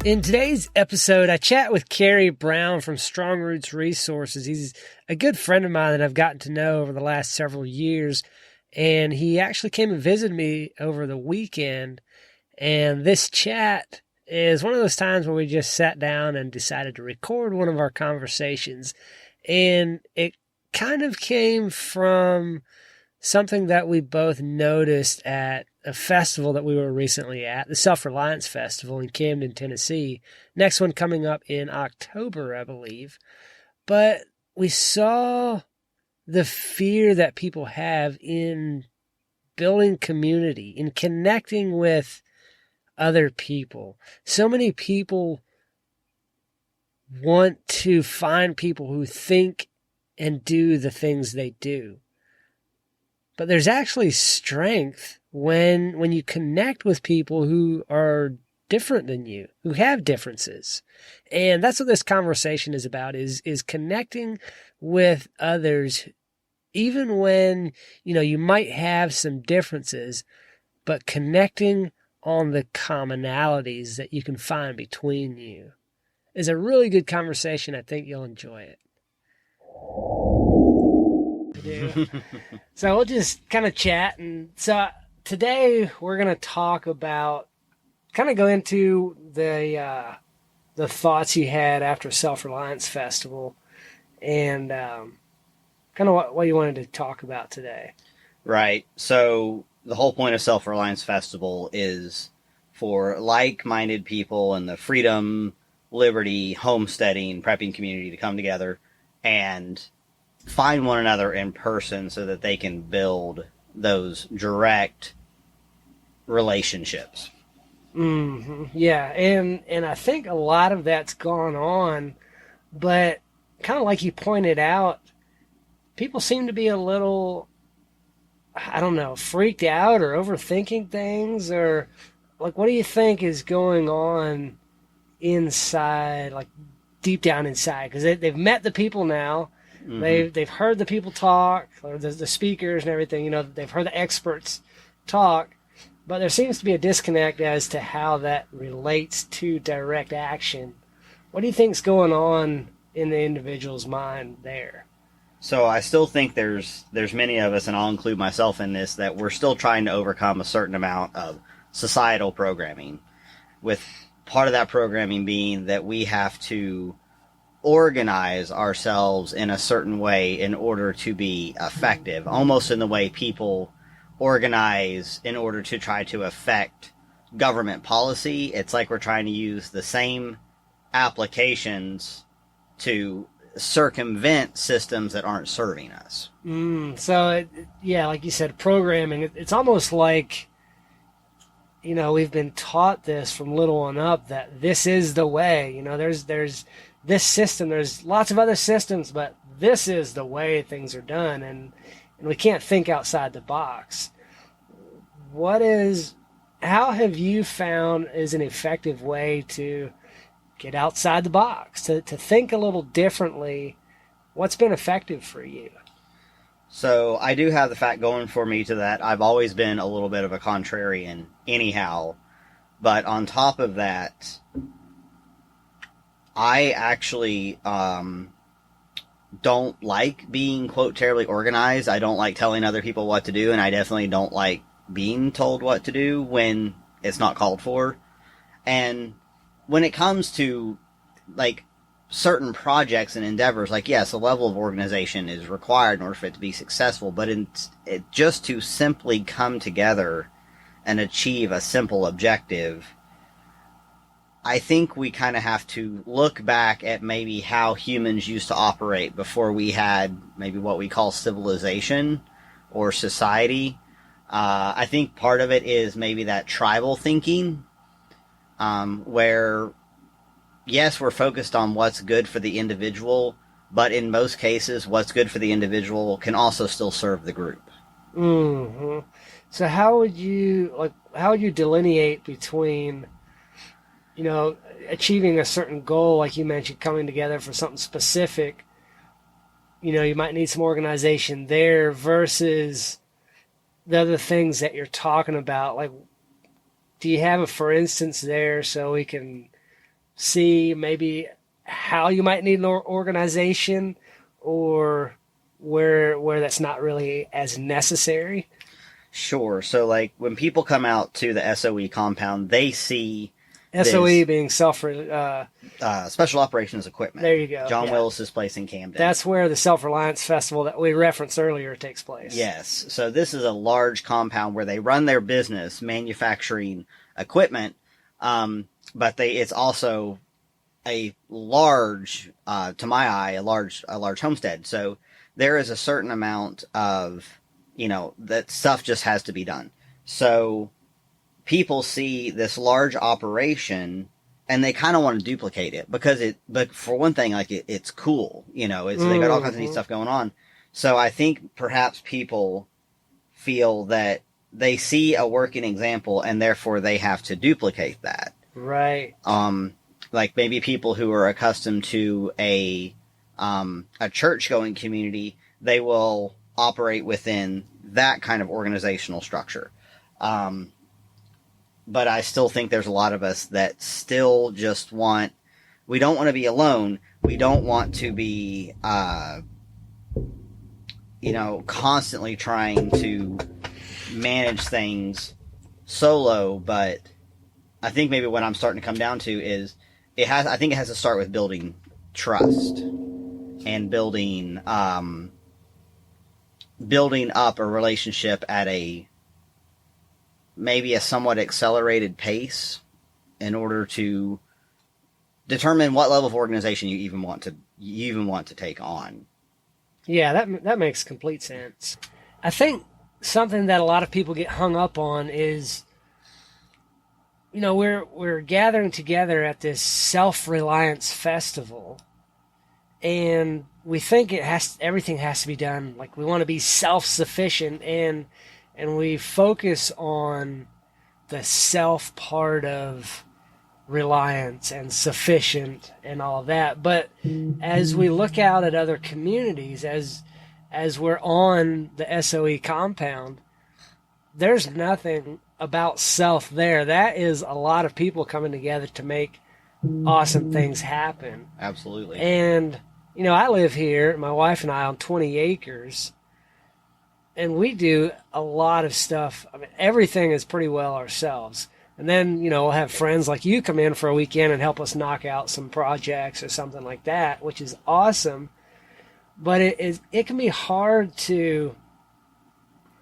In today's episode, I chat with Kerry Brown from Strong Roots Resources. He's a good friend of mine that I've gotten to know over the last several years, and he actually came and visited me over the weekend. And this chat is one of those times where we just sat down and decided to record one of our conversations, and it kind of came from something that we both noticed at a festival that we were recently at, the Self-Reliance Festival in Camden, Tennessee. Next one coming up in October, I believe. But we saw the fear that people have in building community, in connecting with other people. So many people want to find people who think and do the things they do. But there's actually strength when you connect with people who are different than you, who have differences. And that's what this conversation is about, is connecting with others, even when, you might have some differences, but connecting on the commonalities that you can find between you is a really good conversation. I think you'll enjoy it. So we'll just kind of chat. And so today we're going to talk about, kind of go into the thoughts you had after Self-Reliance Festival and kind of what you wanted to talk about today. Right. So the whole point of Self-Reliance Festival is for like-minded people in the freedom, liberty, homesteading, prepping community to come together and find one another in person so that they can build those direct relationships. Mm-hmm. Yeah, and I think a lot of that's gone on, but kind of like you pointed out, people seem to be a little, I don't know, freaked out or overthinking things, or like, what do you think is going on inside, like deep down inside? Because they've met the people now. Mm-hmm. They've heard the people talk, or the speakers and everything. They've heard the experts talk, but there seems to be a disconnect as to how that relates to direct action. What do you think's going on in the individual's mind there? So I still think there's many of us, and I'll include myself in this, that we're still trying to overcome a certain amount of societal programming, with part of that programming being that we have to organize ourselves in a certain way in order to be effective, almost in the way people organize in order to try to affect government policy. It's like we're trying to use the same applications to circumvent systems that aren't serving us. So, like you said, programming, it's almost like, we've been taught this from little on up, that this is the way. There's this system, there's lots of other systems, but this is the way things are done, and we can't think outside the box. How have you found is an effective way to get outside the box, to think a little differently? What's been effective for you? So I do have the fact going for me to that. I've always been a little bit of a contrarian anyhow, but on top of that, I actually don't like being, quote, terribly organized. I don't like telling other people what to do, and I definitely don't like being told what to do when it's not called for. And when it comes to, like, certain projects and endeavors, like, yes, a level of organization is required in order for it to be successful, but just to simply come together and achieve a simple objective, I think we kind of have to look back at maybe how humans used to operate before we had maybe what we call civilization or society. I think part of it is maybe that tribal thinking, where, yes, we're focused on what's good for the individual, but in most cases, what's good for the individual can also still serve the group. Mm-hmm. So how would you delineate between, achieving a certain goal, like you mentioned, coming together for something specific? You might need some organization there versus the other things that you're talking about. Like, do you have a for instance there so we can see maybe how you might need an organization, or where that's not really as necessary? Sure. So, like, when people come out to the SOE compound, they see SOE this being special operations equipment. there you go. John Yeah. Willis's place in Camden. That's where the Self-Reliance Festival that we referenced earlier takes place. Yes. So this is a large compound where they run their business manufacturing equipment, but it's also a large, to my eye, a large homestead. So there is a certain amount of, that stuff just has to be done. So people see this large operation and they kind of want to duplicate it but for one thing, like it's cool, they got all kinds of neat stuff going on. So I think perhaps people feel that they see a working example and therefore they have to duplicate that. Right. Like maybe people who are accustomed to a church going community, they will operate within that kind of organizational structure. But I still think there's a lot of us that still just we don't want to be alone. We don't want to be, constantly trying to manage things solo. But I think maybe what I'm starting to come down to is I think it has to start with building trust and building up a relationship at maybe a somewhat accelerated pace in order to determine what level of organization you even want to take on. Yeah, that makes complete sense. I think something that a lot of people get hung up on is, we're gathering together at this Self-Reliance Festival, and we think everything has to be done. Like, we want to be self-sufficient, and we focus on the self part of reliance and sufficient and all of that. But as we look out at other communities, as we're on the SOE compound, there's nothing about self there. That is a lot of people coming together to make awesome things happen. Absolutely. And, I live here, my wife and I, on 20 acres. And we do a lot of stuff. I mean, everything is pretty well ourselves. And then, we'll have friends like you come in for a weekend and help us knock out some projects or something like that, which is awesome. But it can be hard to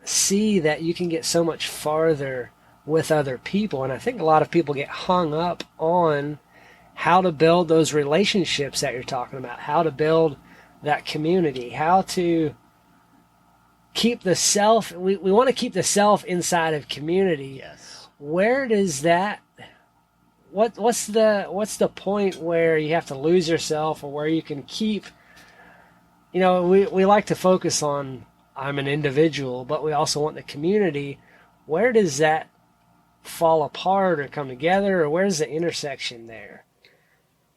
see that you can get so much farther with other people. And I think a lot of people get hung up on how to build those relationships that you're talking about, how to build that community, how to keep the self. We want to keep the self inside of community. Yes. Where does that? What's the point where you have to lose yourself, or where you can keep? We like to focus on I'm an individual, but we also want the community. Where does that fall apart or come together, or where's the intersection there?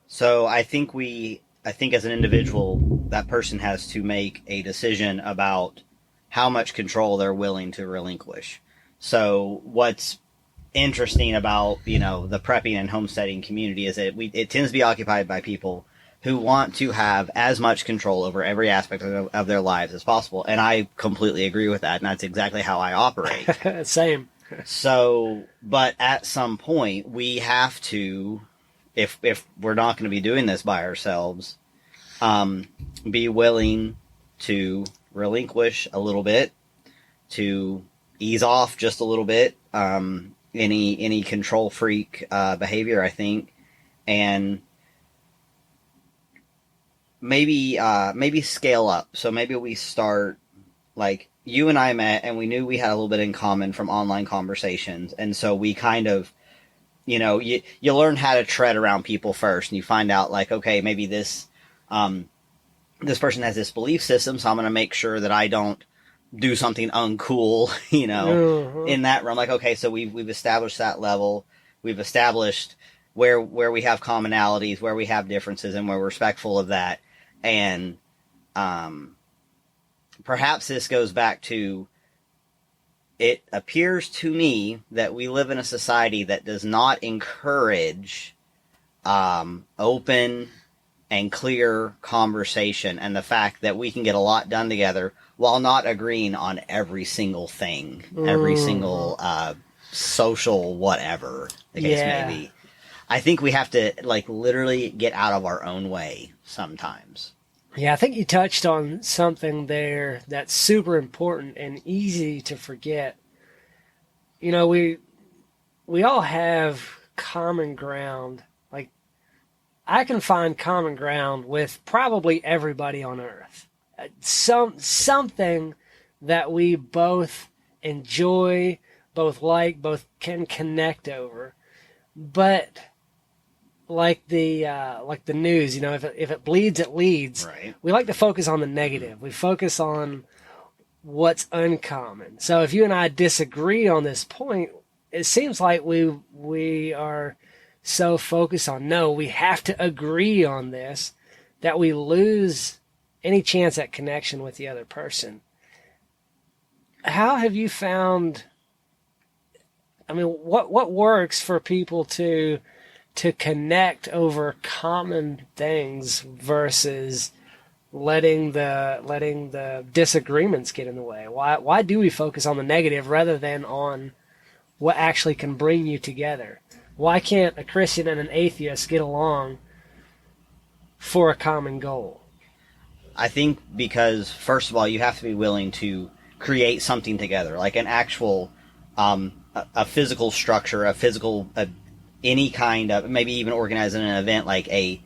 So I think as an individual, that person has to make a decision about how much control they're willing to relinquish. So what's interesting about, the prepping and homesteading community is that it tends to be occupied by people who want to have as much control over every aspect of their lives as possible. And I completely agree with that. And that's exactly how I operate. Same. So, but at some point we have to, if we're not going to be doing this by ourselves, be willing to relinquish a little bit, to ease off just a little bit, any control freak behavior, I think, and maybe scale up. So maybe we start, like, you and I met and we knew we had a little bit in common from online conversations, and so we kind of, you learn how to tread around people first, and you find out, like, okay, maybe this person has this belief system, so I'm going to make sure that I don't do something uncool, in that realm. Like, okay, so we've established that level. We've established where we have commonalities, where we have differences, and we're respectful of that. And perhaps this goes back to, it appears to me that we live in a society that does not encourage open and clear conversation, and the fact that we can get a lot done together while not agreeing on every single thing, every single social whatever the case may be. I think we have to like literally get out of our own way sometimes. Yeah, I think you touched on something there that's super important and easy to forget. You know, we all have common ground. Like, I can find common ground with probably everybody on Earth. Something that we both enjoy, both like, both can connect over. But like the news, you know, if it bleeds, it leads. Right. We like to focus on the negative. We focus on what's uncommon. So if you and I disagree on this point, it seems like we are so focused on, no, we have to agree on this, that we lose any chance at connection with the other person. How have you found, I mean, what works for people to connect over common things versus letting the disagreements get in the way? Why do we focus on the negative rather than on what actually can bring you together? Why can't a Christian and an atheist get along for a common goal? I think because, first of all, you have to be willing to create something together, like an actual, a physical structure, any kind of, maybe even organizing an event, like a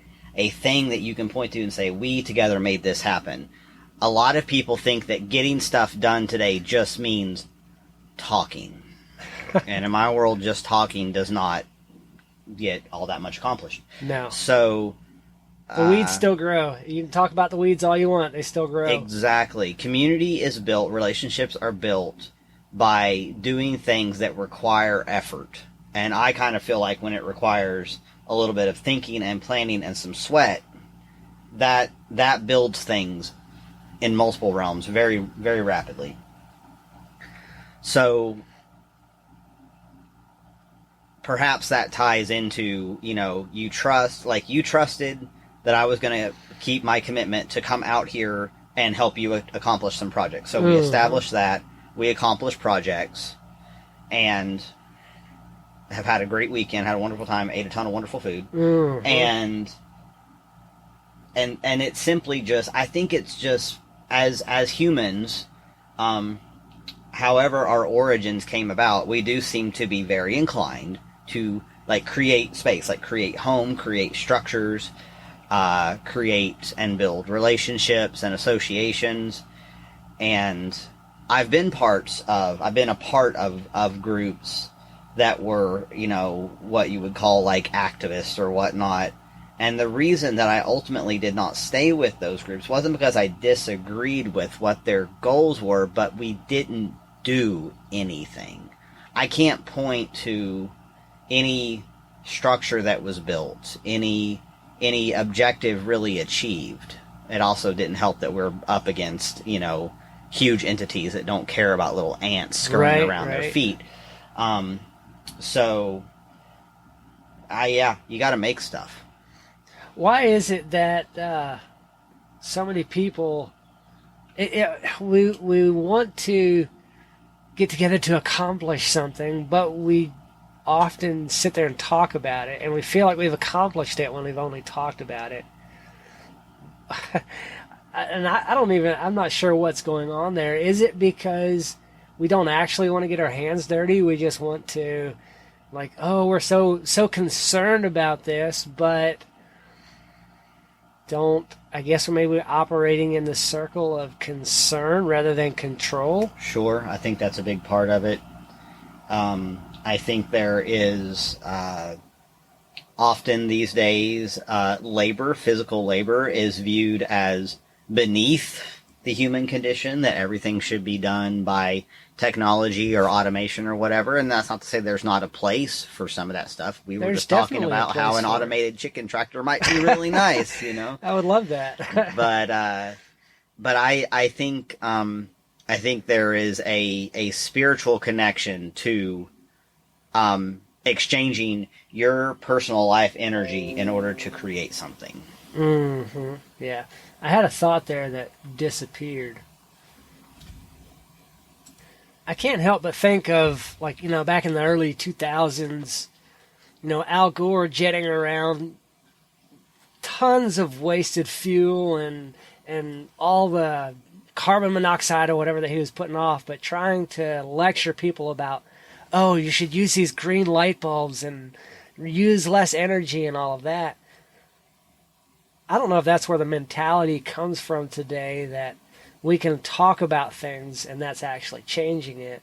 thing that you can point to and say, we together made this happen. A lot of people think that getting stuff done today just means talking. And in my world, just talking does not get all that much accomplished. No. So the weeds still grow. You can talk about the weeds all you want. They still grow. Exactly. Community is built, relationships are built by doing things that require effort. And I kind of feel like when it requires a little bit of thinking and planning and some sweat, that builds things in multiple realms very, very rapidly. So perhaps that ties into, you know, you trusted that I was going to keep my commitment to come out here and help you accomplish some projects. So we established that. We accomplished projects and have had a great weekend, had a wonderful time, ate a ton of wonderful food. And it's simply just, I think it's just, as humans, however our origins came about, we do seem to be very inclined to like create space, like create home, create structures, create and build relationships and associations. And I've been a part of groups that were, you know, what you would call like activists or whatnot. And the reason that I ultimately did not stay with those groups wasn't because I disagreed with what their goals were, but we didn't do anything. I can't point to any structure that was built, any objective really achieved. It also didn't help that we're up against, you know, huge entities that don't care about little ants scurrying around their feet. So, you got to make stuff. Why is it that so many people, we want to get together to accomplish something, but we often sit there and talk about it, and we feel like we've accomplished it when we've only talked about it. And I'm not sure what's going on there. Is it because we don't actually want to get our hands dirty? We just want to, like, oh, we're so concerned about this, but I guess we're maybe operating in the circle of concern rather than control? Sure, I think that's a big part of it. I think there is often these days physical labor is viewed as beneath the human condition, that everything should be done by technology or automation or whatever. And that's not to say there's not a place for some of that stuff. We were just talking about how an automated chicken tractor might be really nice, you know. I would love that. but I think there is a spiritual connection to exchanging your personal life energy in order to create something. Mm-hmm. Yeah. I had a thought there that disappeared. I can't help but think of, like, back in the early 2000s, Al Gore jetting around tons of wasted fuel and all the carbon monoxide or whatever that he was putting off, but trying to lecture people about, oh, you should use these green light bulbs and use less energy and all of that. I don't know if that's where the mentality comes from today, that we can talk about things and that's actually changing it,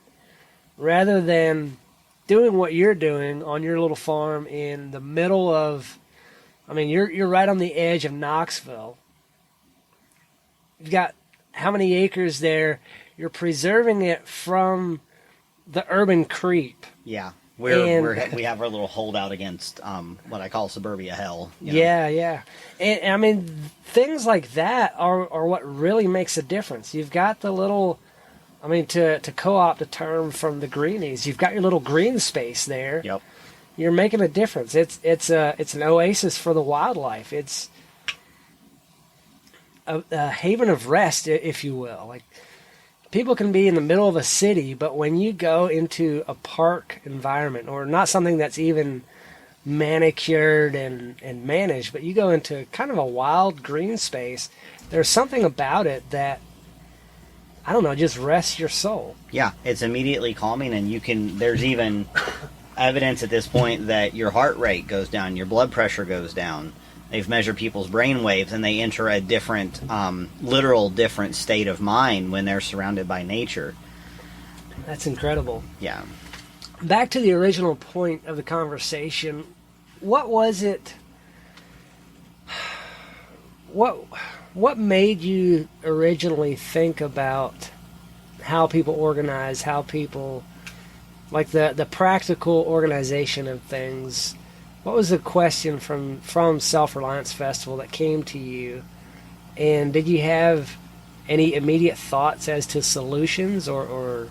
rather than doing what you're doing on your little farm in the middle of, you're right on the edge of Knoxville. You've got how many acres there? You're preserving it from the urban creep. Yeah. We have our little holdout against what I call suburbia hell. Yeah. And things like that are what really makes a difference. You've got the little, to co-opt a term from the greenies, you've got your little green space there. Yep. You're making a difference. It's an oasis for the wildlife. It's a haven of rest, if you will. Like, people can be in the middle of a city, but when you go into a park environment, or not something that's even manicured and managed, but you go into kind of a wild green space, there's something about it that, I don't know, just rests your soul. Yeah, it's immediately calming, and there's even evidence at this point that your heart rate goes down, your blood pressure goes down. They've measured people's brain waves, and they enter a different, literal different state of mind when they're surrounded by nature. That's incredible. Yeah. Back to the original point of the conversation, what was it? What made you originally think about how people organize, how people, like the practical organization of things? What was the question from Self-Reliance Festival that came to you? And did you have any immediate thoughts as to solutions or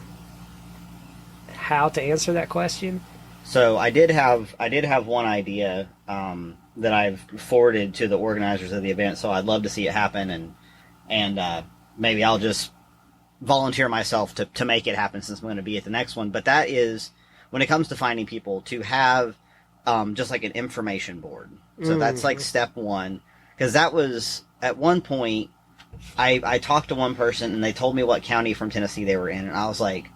how to answer that question? So I did have one idea that I've forwarded to the organizers of the event. So I'd love to see it happen, and maybe I'll just volunteer myself to make it happen, since I'm going to be at the next one. But that is, when it comes to finding people, to have just like an information board. So that's like step one. Because that was, at one point, I talked to one person and they told me what county from Tennessee they were in. And I was like,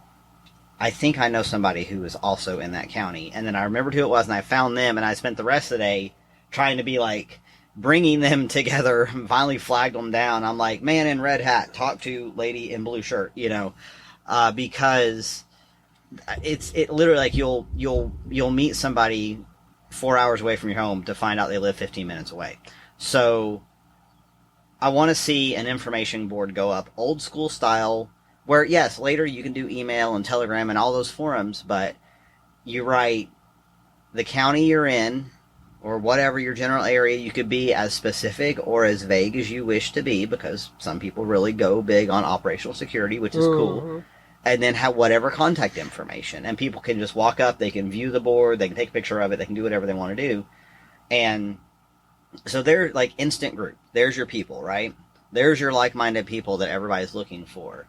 I think I know somebody who is also in that county. And then I remembered who it was, and I found them, and I spent the rest of the day trying to be like, bringing them together, and finally flagged them down. I'm like, man in red hat, talk to lady in blue shirt, because it literally, like, you'll meet somebody 4 hours away from your home to find out they live 15 minutes away. So I want to see an information board go up, old school style, where, yes, later you can do email and Telegram and all those forums, but you write the county you're in, or whatever your general area. You could be as specific or as vague as you wish to be, because some people really go big on operational security, which is cool. And then have whatever contact information. And people can just walk up, they can view the board, they can take a picture of it, they can do whatever they want to do. And so they're like instant group. There's your people, right? There's your like-minded people that everybody's looking for.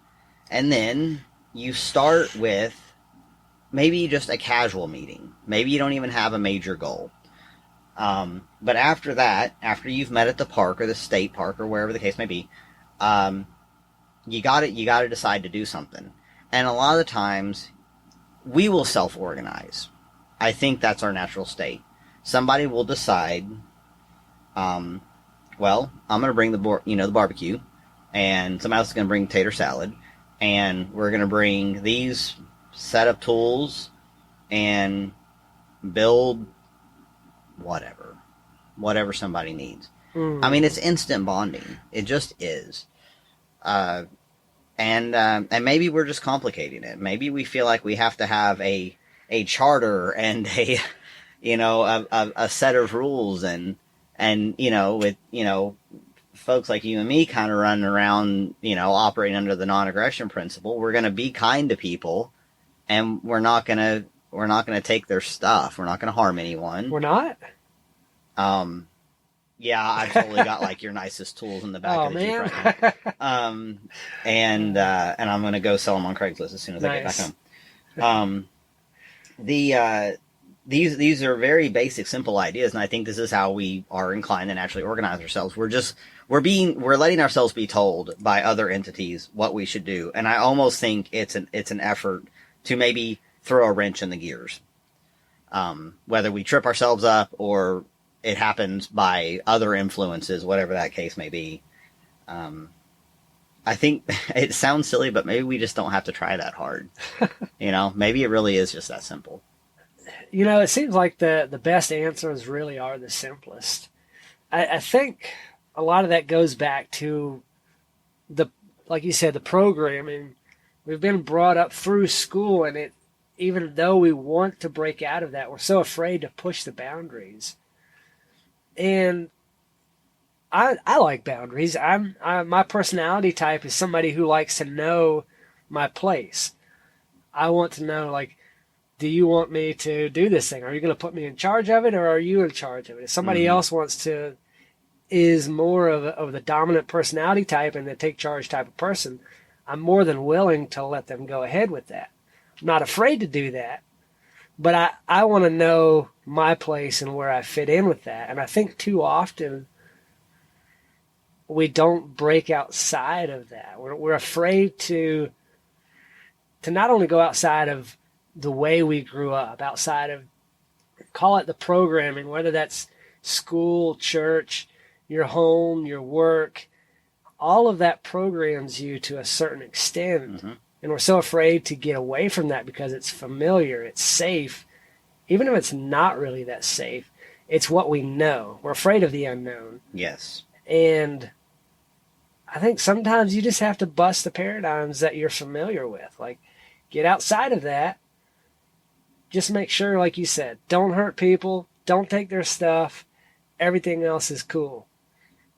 And then you start with maybe just a casual meeting. Maybe you don't even have a major goal. But after that, after you've met at the park or the state park or wherever the case may be, you got to decide to do something. And a lot of the times, we will self-organize. I think that's our natural state. Somebody will decide, well, I'm going to bring the barbecue, and somebody else is going to bring tater salad, and we're going to bring these set of tools and build whatever somebody needs. I mean, it's instant bonding. It just is. And maybe we're just complicating it. Maybe we feel like we have to have a charter and a set of rules, and with folks like you and me kind of running around, operating under the non-aggression principle. We're going to be kind to people, and we're not going to We're not going to take their stuff. We're not going to harm anyone. We're not? Yeah, I've totally got like your nicest tools in the back of the Jeep right now. And I'm going to go sell them on Craigslist as soon as I get back home. These are very basic, simple ideas, and I think this is how we are inclined to naturally organize ourselves. We're letting ourselves be told by other entities what we should do, and I almost think it's an effort to maybe throw a wrench in the gears. Whether we trip ourselves up or it happens by other influences, whatever that case may be. I think it sounds silly, but maybe we just don't have to try that hard. Maybe it really is just that simple. It seems like the best answers really are the simplest. I think a lot of that goes back to like you said, the programming. We've been brought up through school, and even though we want to break out of that, we're so afraid to push the boundaries. And I like boundaries. My personality type is somebody who likes to know my place. I want to know, like, do you want me to do this thing? Are you going to put me in charge of it, or are you in charge of it? If somebody else is more of the dominant personality type and the take charge type of person, I'm more than willing to let them go ahead with that. I'm not afraid to do that, but I want to know my place and where I fit in with that. And I think too often we don't break outside of that. We're afraid to not only go outside of the way we grew up, outside of, call it the programming, whether that's school, church, your home, your work, all of that programs you to a certain extent. Mm-hmm. And we're so afraid to get away from that because it's familiar, it's safe. Even if it's not really that safe, it's what we know. We're afraid of the unknown. Yes. And I think sometimes you just have to bust the paradigms that you're familiar with. Like, get outside of that. Just make sure, like you said, don't hurt people, don't take their stuff. Everything else is cool.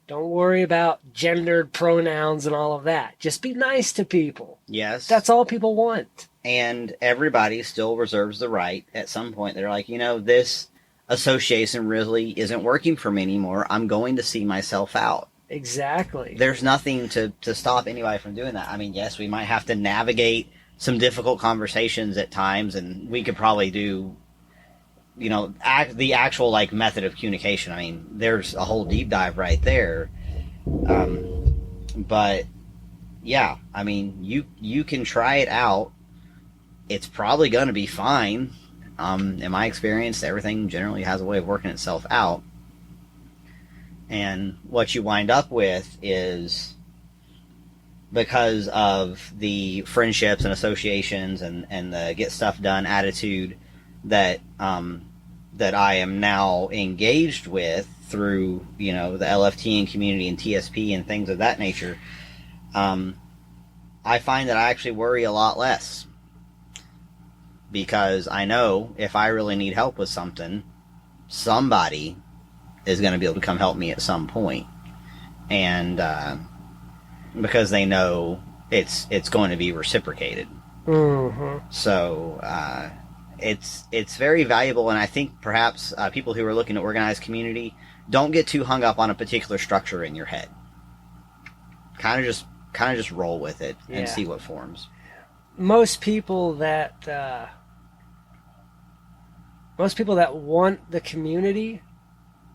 Don't worry about gendered pronouns and all of that. Just be nice to people. Yes. That's all people want. And everybody still reserves the right at some point. They're like, this association really isn't working for me anymore. I'm going to see myself out. Exactly. There's nothing to stop anybody from doing that. I mean, yes, we might have to navigate some difficult conversations at times, and we could probably do, the actual method of communication. I mean, there's a whole deep dive right there. But yeah, I mean, you can try it out. It's probably going to be fine. In my experience, everything generally has a way of working itself out. And what you wind up with is, because of the friendships and associations and the get stuff done attitude that I am now engaged with through, the LFT and community and TSP and things of that nature, I find that I actually worry a lot less. Because I know if I really need help with something, somebody is going to be able to come help me at some point. And because they know it's going to be reciprocated. Mm-hmm. So it's very valuable, and I think perhaps people who are looking to organize community don't get too hung up on a particular structure in your head. Kind of just roll with it and see what forms. Most people that want the community,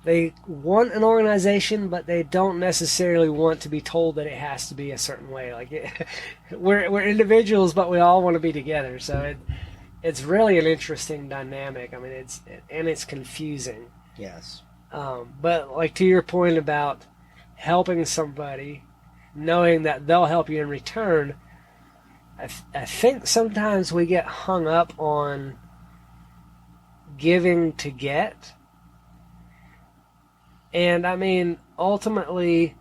they want an organization, but they don't necessarily want to be told that it has to be a certain way. Like, we're individuals, but we all want to be together. So it's really an interesting dynamic. I mean, it's confusing. Yes. But like, to your point about helping somebody, knowing that they'll help you in return, I think sometimes we get hung up on giving to get. And I mean, ultimately,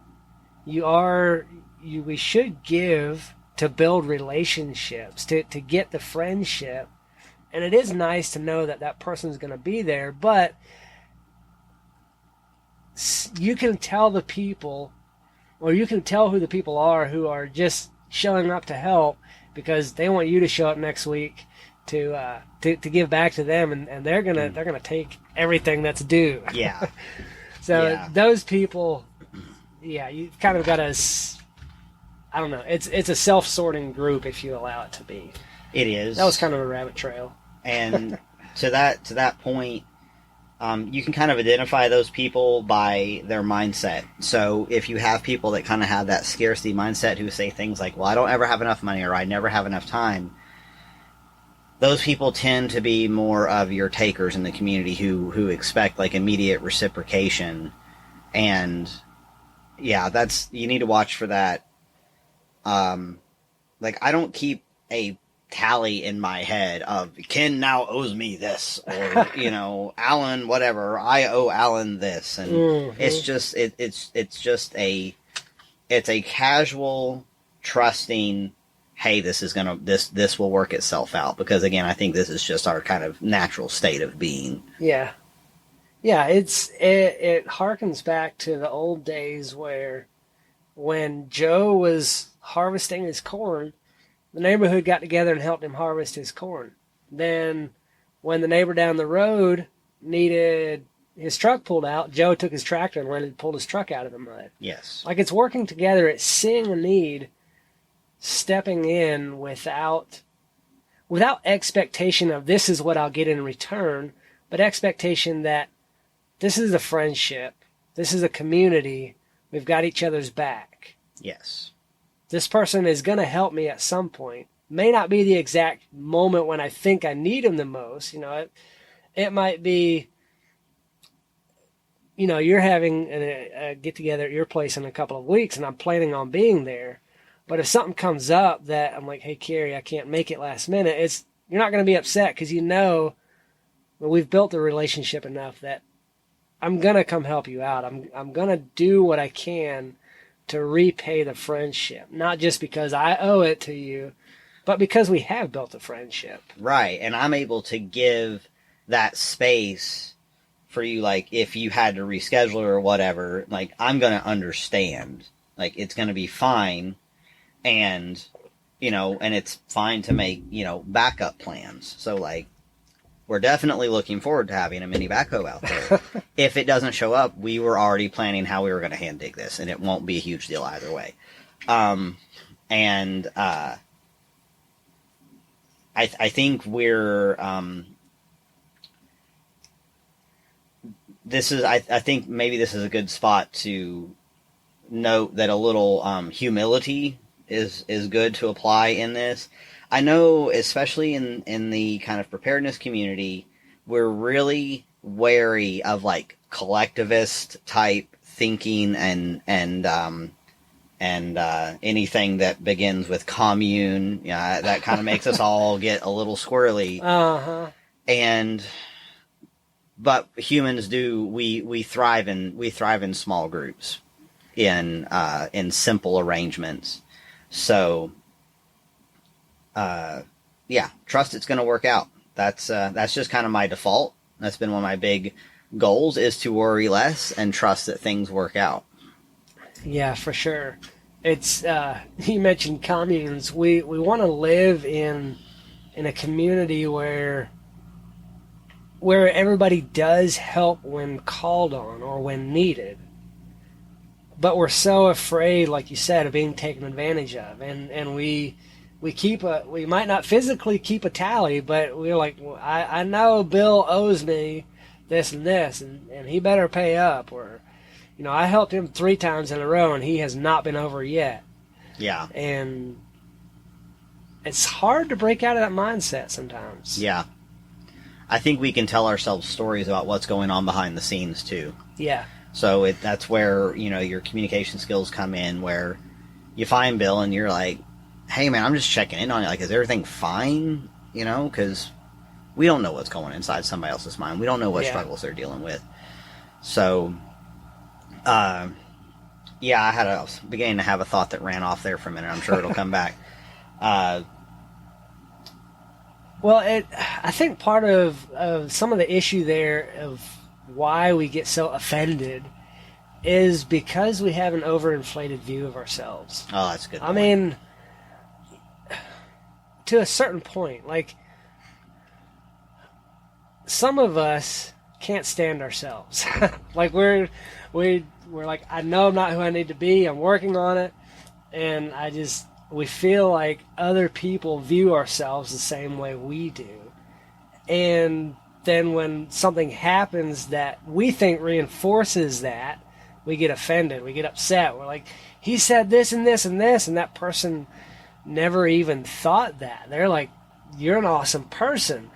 we should give to build relationships, to get the friendship. And it is nice to know that person's going to be there, but you can tell the people, or you can tell who the people are who are just showing up to help because they want you to show up next week to give back to them, and they're gonna take everything that's due. Yeah. So those people, you kind of got to. I don't know. It's a self-sorting group if you allow it to be. It is. That was kind of a rabbit trail. And to that point, you can kind of identify those people by their mindset. So if you have people that kind of have that scarcity mindset who say things like, well, I don't ever have enough money, or I never have enough time, those people tend to be more of your takers in the community who expect like immediate reciprocation. And you need to watch for that. Like, I don't keep a tally in my head of Ken now owes me this, or Alan whatever, I owe Alan this, and it's just it's a casual trusting, hey, this will work itself out, because again, I think this is just our kind of natural state of being. Yeah, it harkens back to the old days where when Joe was harvesting his corn, the neighborhood got together and helped him harvest his corn. Then when the neighbor down the road needed his truck pulled out, Joe took his tractor and went and pulled his truck out of the mud. Yes. Like, it's working together. It's seeing a need, stepping in without expectation of this is what I'll get in return, but expectation that this is a friendship, this is a community, we've got each other's back. Yes. This person is going to help me at some point. May not be the exact moment when I think I need him the most. It might be, you're having a get-together at your place in a couple of weeks, and I'm planning on being there. But if something comes up that I'm like, hey, Kerry, I can't make it last minute, you're not going to be upset, because we've built the relationship enough that I'm going to come help you out. I'm going to do what I can to repay the friendship, not just because I owe it to you, but because we have built a friendship. Right, and I'm able to give that space for you, like, if you had to reschedule or whatever, like, I'm going to understand. Like, it's going to be fine, and, and it's fine to make, backup plans. So, like, we're definitely looking forward to having a mini backhoe out there. If it doesn't show up, we were already planning how we were going to hand dig this, and it won't be a huge deal either way. I think we're I think maybe this is a good spot to note that a little humility is good to apply in this. I know, especially in the kind of preparedness community, we're really wary of like collectivist type thinking and anything that begins with commune. That kind of makes us all get a little squirrely. But humans do, we thrive in small groups, in simple arrangements. So trust it's going to work out. That's just kind of my default. That's been one of my big goals, is to worry less and trust that things work out. Yeah, for sure. It's you mentioned communes. We want to live in a community where everybody does help when called on or when needed. But we're so afraid, like you said, of being taken advantage of, and we might not physically keep a tally, but we're like, well, I know Bill owes me this and this, and he better pay up, or I helped him 3 times in a row and he has not been over yet. Yeah. And it's hard to break out of that mindset sometimes. Yeah. I think we can tell ourselves stories about what's going on behind the scenes too. Yeah. So that's where, your communication skills come in, where you find Bill and you're like, hey man, I'm just checking in on you. Like, is everything fine? Because we don't know what's going inside somebody else's mind. We don't know what struggles they're dealing with. So, I beginning to have a thought that ran off there for a minute. I'm sure it'll come back. Well, I think part of some of the issue there of why we get so offended is because we have an overinflated view of ourselves. Oh, that's a good point. I mean, to a certain point, like, some of us can't stand ourselves. Like we're like, I know I'm not who I need to be. I'm working on it. And we feel like other people view ourselves the same way we do. And then when something happens that we think reinforces that, we get offended, we get upset. We're like, he said this and this and this, and that person never even thought that. They're like, you're an awesome person.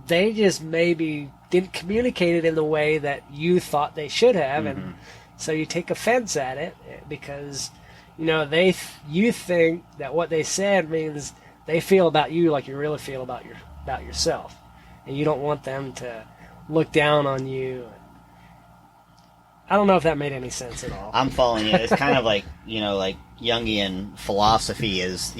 They just maybe didn't communicate it in the way that you thought they should have, and so you take offense at it because, you think that what they said means they feel about you like you really feel about yourself, and you don't want them to look down on you. I don't know if that made any sense at all. I'm following you. It's kind of like, like Jungian philosophy is,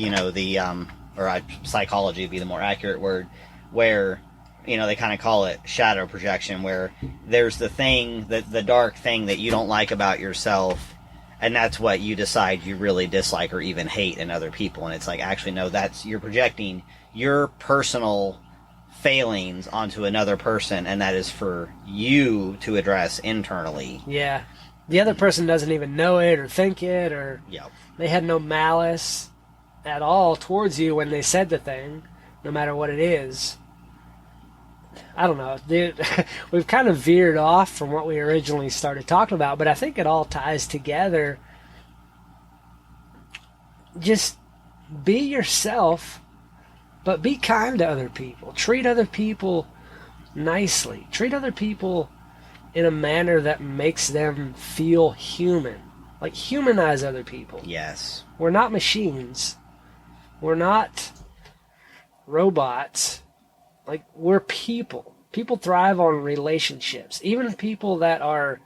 or psychology would be the more accurate word, where, they kind of call it shadow projection, where there's the thing, the dark thing that you don't like about yourself, and that's what you decide you really dislike or even hate in other people. And it's like, actually, no, you're projecting your personal failings onto another person, and that is for you to address internally. Yeah. The other person doesn't even know it or think it, or they had no malice at all towards you when they said the thing, no matter what it is. I don't know. We've kind of veered off from what we originally started talking about, but I think it all ties together. Just be yourself, but be kind to other people. Treat other people nicely. Treat other people in a manner that makes them feel human. Like, humanize other people. Yes. We're not machines. We're not robots. Like, we're people. People thrive on relationships. Even people that are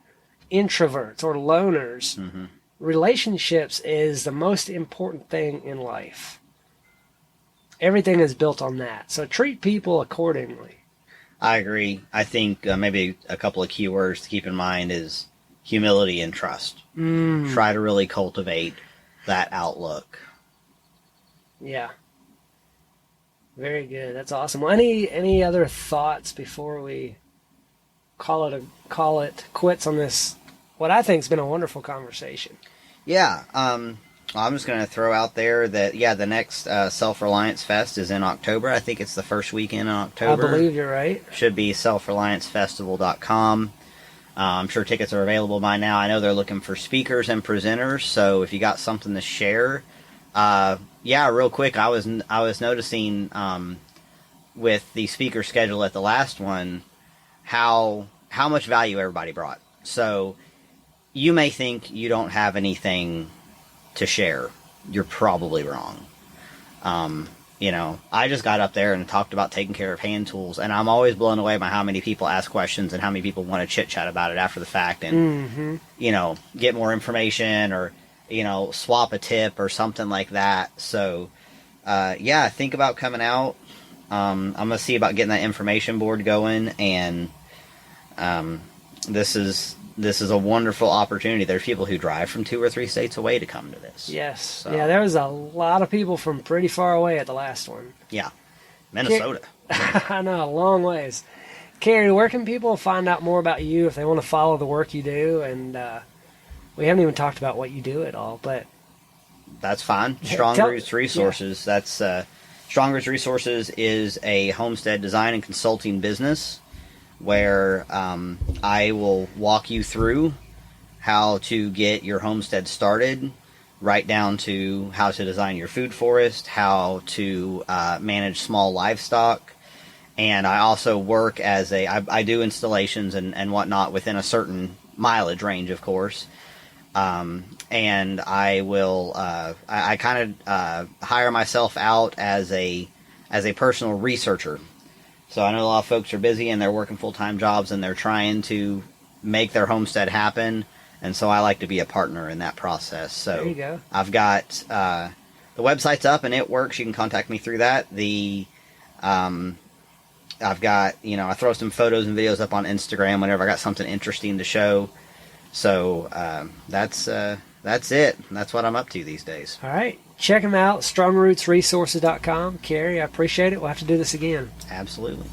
introverts or loners, relationships is the most important thing in life. Everything is built on that. So treat people accordingly. I agree. I think maybe a couple of key words to keep in mind is humility and trust. Try to really cultivate that outlook. Yeah. Very good. That's awesome. Well, any other thoughts before we call it quits on this, what I think has been a wonderful conversation? Yeah. I'm just going to throw out there that, the next Self-Reliance Fest is in October. I think it's the first weekend in October. I believe you're right. Should be selfreliancefestival.com. I'm sure tickets are available by now. I know they're looking for speakers and presenters, so if you got something to share, real quick, I was noticing with the speaker schedule at the last one how much value everybody brought. So you may think you don't have anything to share. You're probably wrong. I just got up there and talked about taking care of hand tools, and I'm always blown away by how many people ask questions and how many people want to chit-chat about it after the fact and, get more information or, swap a tip or something like that. So, think about coming out. I'm going to see about getting that information board going, and this is a wonderful opportunity. There's people who drive from 2 or 3 states away to come to this. Yes. So. Yeah, there was a lot of people from pretty far away at the last one. Yeah. Minnesota. I know, a long ways. Kerry, where can people find out more about you if they want to follow the work you do? And we haven't even talked about what you do at all, but... That's fine. Strong Roots Resources. Yeah. That's Strong Roots Resources is a homestead design and consulting business where I will walk you through how to get your homestead started, right down to how to design your food forest, how to manage small livestock. And I also work as I do installations and whatnot within a certain mileage range, of course. And I will, I kind of hire myself out as a personal researcher. So I know a lot of folks are busy and they're working full-time jobs and they're trying to make their homestead happen. And so I like to be a partner in that process. So there you go. I've got, the website's up and it works. You can contact me through that. I've got, I throw some photos and videos up on Instagram whenever I got something interesting to show. So, that's it. That's what I'm up to these days. All right. Check them out, strongrootsresources.com. Kerry, I appreciate it. We'll have to do this again. Absolutely.